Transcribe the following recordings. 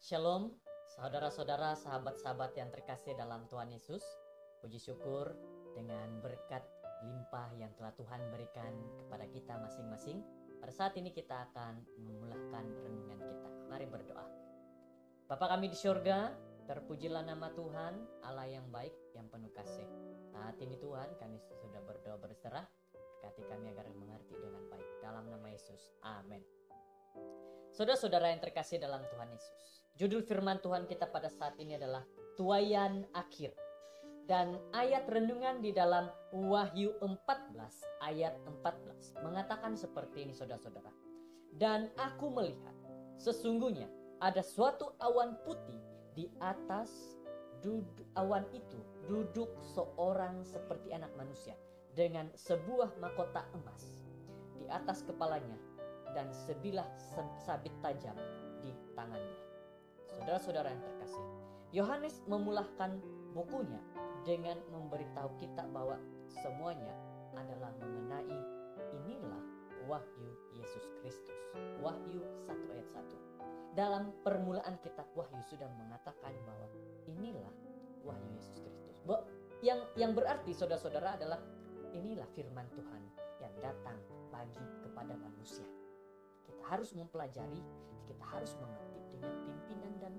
Shalom, saudara-saudara, sahabat-sahabat yang terkasih dalam Tuhan Yesus. Puji syukur dengan berkat limpah yang telah Tuhan berikan kepada kita masing-masing. Pada saat ini kita akan memulakan renungan kita. Mari berdoa. Bapa kami di surga, terpujilah nama Tuhan, Allah yang baik, yang penuh kasih. Saat ini Tuhan, kami sudah berdoa berserah. Berkati kami agar mengerti dengan baik. Dalam nama Yesus, amin. Saudara-saudara yang terkasih dalam Tuhan Yesus, judul firman Tuhan kita pada saat ini adalah Tuaian Akhir. Dan ayat renungan di dalam Wahyu 14 ayat 14 mengatakan seperti ini, saudara-saudara. Dan aku melihat sesungguhnya ada suatu awan putih, di atas awan itu duduk seorang seperti anak manusia dengan sebuah mahkota emas di atas kepalanya dan sebilah sabit tajam di tangannya. Saudara-saudara yang terkasih, Yohanes memulahkan bukunya dengan memberitahu kita bahwa semuanya adalah mengenai inilah Wahyu Yesus Kristus. Wahyu 1 ayat 1. Dalam permulaan kitab Wahyu sudah mengatakan bahwa inilah Wahyu Yesus Kristus. Yang berarti saudara-saudara adalah inilah firman Tuhan yang datang bagi kepada manusia. Kita harus mempelajari, kita harus mengerti dengan pimpinan dan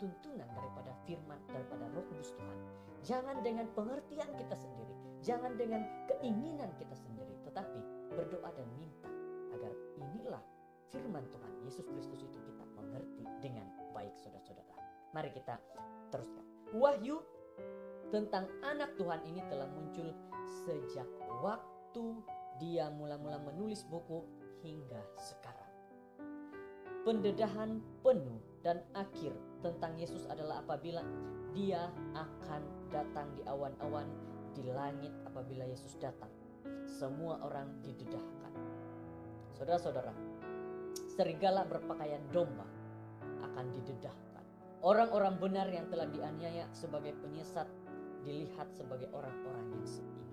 tuntunan daripada firman, daripada Roh Kudus Tuhan. Jangan dengan pengertian kita sendiri, jangan dengan keinginan kita sendiri, tetapi berdoa dan minta agar inilah firman Tuhan Yesus Kristus itu kita mengerti dengan baik, saudara-saudara. Mari kita teruskan. Wahyu tentang anak Tuhan ini telah muncul sejak waktu dia mula-mula menulis buku hingga sekarang. Pendedahan penuh dan akhir tentang Yesus adalah apabila dia akan datang di awan-awan di langit. Apabila Yesus datang, semua orang didedahkan. Saudara-saudara, serigala berpakaian domba akan didedahkan. Orang-orang benar yang telah dianiaya sebagai penyesat dilihat sebagai orang-orang yang setia.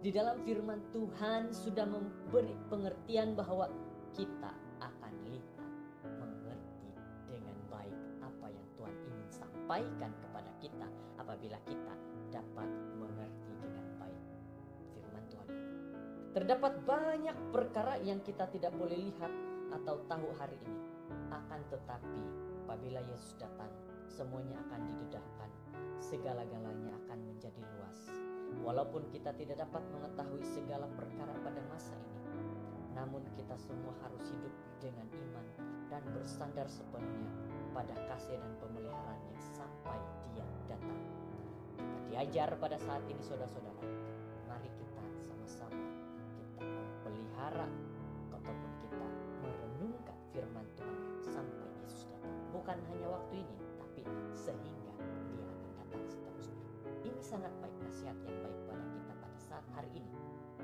Di dalam firman Tuhan sudah memberi pengertian bahwa kita akan lihat, mengerti dengan baik apa yang Tuhan ingin sampaikan kepada kita apabila kita dapat mengerti dengan baik firman Tuhan. Terdapat banyak perkara yang kita tidak boleh lihat atau tahu hari ini. Akan tetapi apabila Yesus datang, semuanya akan didedahkan, segala-galanya akan menjadi luas. Walaupun kita tidak dapat mengetahui segala perkara pada masa ini, namun kita semua harus hidup dengan iman dan bersandar sepenuhnya pada kasih dan pemeliharaannya sampai dia datang. Kita diajar pada saat ini, saudara-saudara, mari kita sama-sama kita memelihara ataupun kita merenungkan firman Tuhan sampai Yesus datang. Bukan hanya waktu ini, tapi sehingga dia akan datang seterusnya. Ini sangat baik, nasihat yang baik pada kita pada saat hari ini.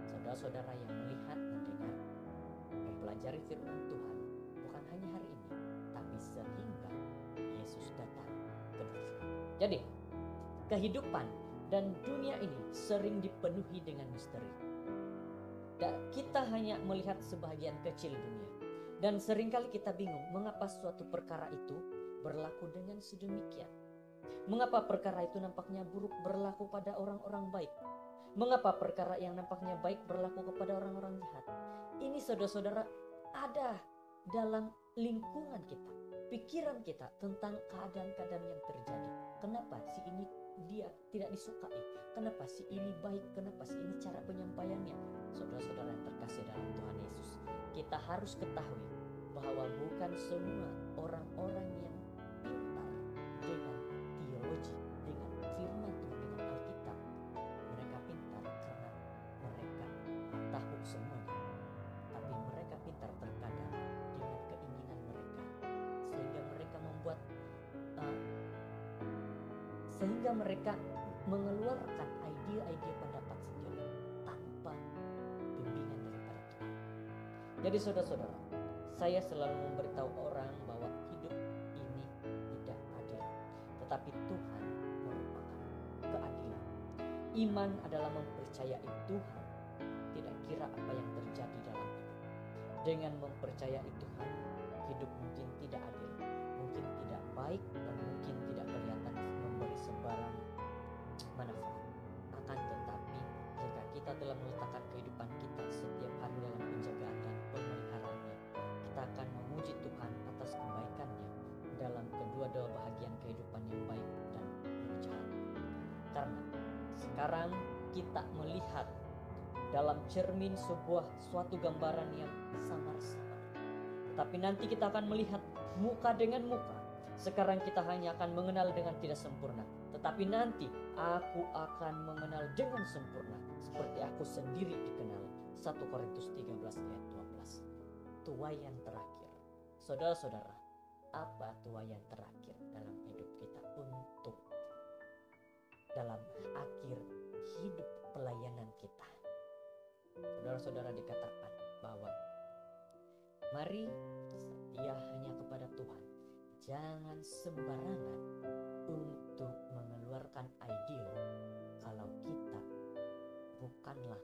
Saudara-saudara yang melihat, mendengar, mempelajari firman Tuhan bukan hanya hari ini, tapi sehingga Yesus datang kedua. Jadi, kehidupan dan dunia ini sering dipenuhi dengan misteri. Dan kita hanya melihat sebahagian kecil dunia. Dan seringkali kita bingung mengapa suatu perkara itu berlaku dengan sedemikian. Mengapa perkara itu nampaknya buruk berlaku pada orang-orang baik? Mengapa perkara yang nampaknya baik berlaku kepada orang-orang jahat? Ini saudara-saudara ada dalam lingkungan kita, pikiran kita tentang keadaan-keadaan yang terjadi. Kenapa si ini dia tidak disukai? Kenapa si ini baik? Kenapa si ini cara penyampaiannya? Saudara-saudara yang terkasih dalam Tuhan Yesus, kita harus ketahui bahwa bukan semua orang-orang yang pintar dengan teologi, dengan firman Tuhan, dengan Alkitab, mereka pintar karena mereka tahu semuanya. Tapi mereka pintar terkadang dengan keinginan mereka, sehingga mereka membuat sehingga mereka mengeluarkan ide-ide pendapat sendiri tanpa bimbingan daripada Tuhan. Jadi saudara-saudara, saya selalu memberitahu orang bahwa hidup ini tidak adil, tetapi Tuhan merupakan keadilan. Iman adalah mempercayai Tuhan, tidak kira apa yang terjadi dalam hidup. Dengan mempercayai Tuhan, hidup mungkin tidak adil, mungkin tidak baik, dan mungkin tidak kelihatan memberi sebarang manfaat. Akan tetapi jika kita telah meletakkan kehidupan kita setiap hari dalam penjagaan dan pemeliharaannya, kita akan memuji Tuhan atas kebaikannya dalam kedua-dua bahagian kehidupan yang baik dan yang jahat. Karena sekarang kita melihat dalam cermin suatu gambaran yang samar-samar, tetapi nanti kita akan melihat muka dengan muka. Sekarang kita hanya akan mengenal dengan tidak sempurna, tetapi nanti aku akan mengenal dengan sempurna seperti aku sendiri dikenal. 1 Korintus 13 ayat 12. Tuaian terakhir. Saudara-saudara, apa tuaian terakhir dalam hidup kita untuk dalam akhir hidup pelayanan kita? Saudara-saudara, dikatakan bahwa mari setia hanya kepada Tuhan. Jangan sembarangan untuk mengeluarkan ideal kalau kita bukanlah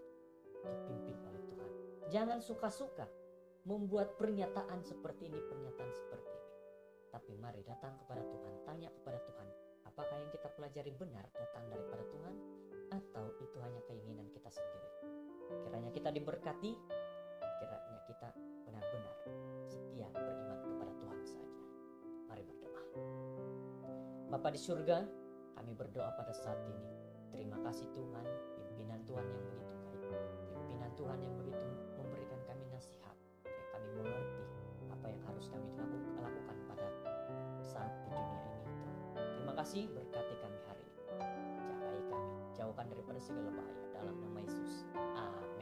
dipimpin oleh Tuhan. Jangan suka-suka membuat pernyataan seperti ini, pernyataan seperti ini. Tapi mari datang kepada Tuhan, tanya kepada Tuhan, apakah yang kita pelajari benar datang daripada Tuhan atau itu hanya keinginan kita sendiri. Kiranya kita diberkati, kiranya kita benar-benar setia beriman kepada Tuhan saja. Mari berdoa. Bapa di surga, kami berdoa pada saat ini. Terima kasih Tuhan, pimpinan Tuhan yang begitu baik, pimpinan Tuhan yang begitu memberikan kami nasihat, supaya kami mengerti apa yang harus kami lakukan pada saat di dunia ini. Terima kasih, berkati kami hari ini. Jagai kami, jauhkan daripada segala bahaya dalam nama Yesus. Amin.